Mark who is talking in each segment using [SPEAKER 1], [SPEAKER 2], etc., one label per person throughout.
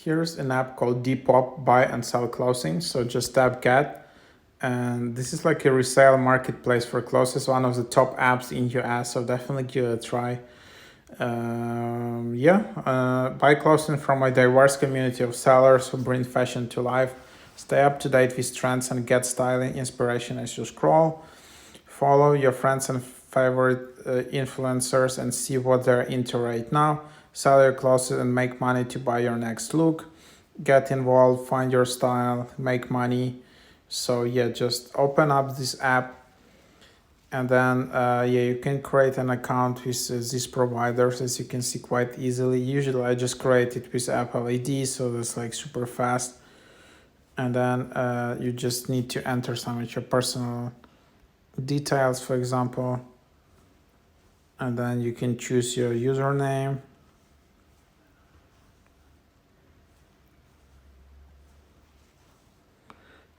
[SPEAKER 1] Here's an app called Depop, buy and sell clothing. So just tap get. And this is like a resale marketplace for clothes. It's one of the top apps in US, so definitely give it a try. Buy clothing from a diverse community of sellers who bring fashion to life. Stay up to date with trends and get styling inspiration as you scroll. Follow your friends and favorite influencers and see what they're into right now. Sell your clothes and make money to buy your next look. Get involved, find your style, make money. So yeah, just open up this app, and then you can create an account with these providers, as you can see, quite easily. Usually I just create it with Apple ID, so that's like super fast. And then you just need to enter some of your personal details, for example, and then you can choose your username.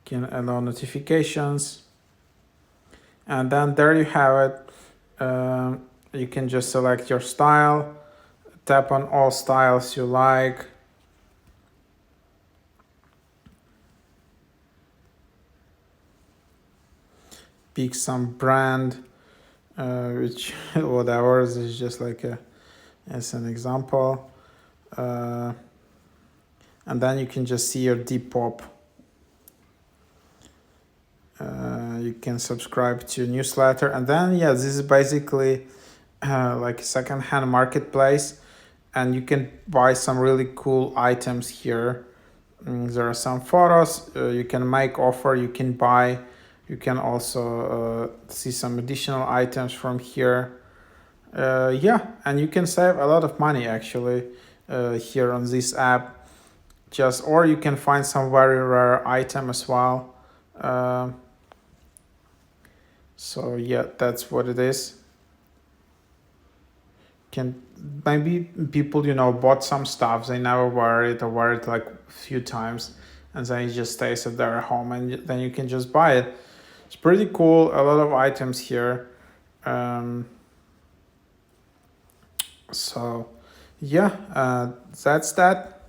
[SPEAKER 1] Can allow notifications, and then there you have it. You can just select your style, tap on all styles you like, pick some brand, which whatever, this is just like as an example, and then you can just see your Depop. You can subscribe to newsletter, and then this is basically like a second-hand marketplace, and you can buy some really cool items here. There are some photos, you can make offer, you can buy, you can also see some additional items from here. And you can save a lot of money actually here on this app. Or you can find some very rare item as well. So yeah, that's what it is. Can maybe people bought some stuff, they never wear it or wear it like a few times, and then it just stays at their home, and then you can just buy it. It's pretty cool. A lot of items here. So yeah, that's that.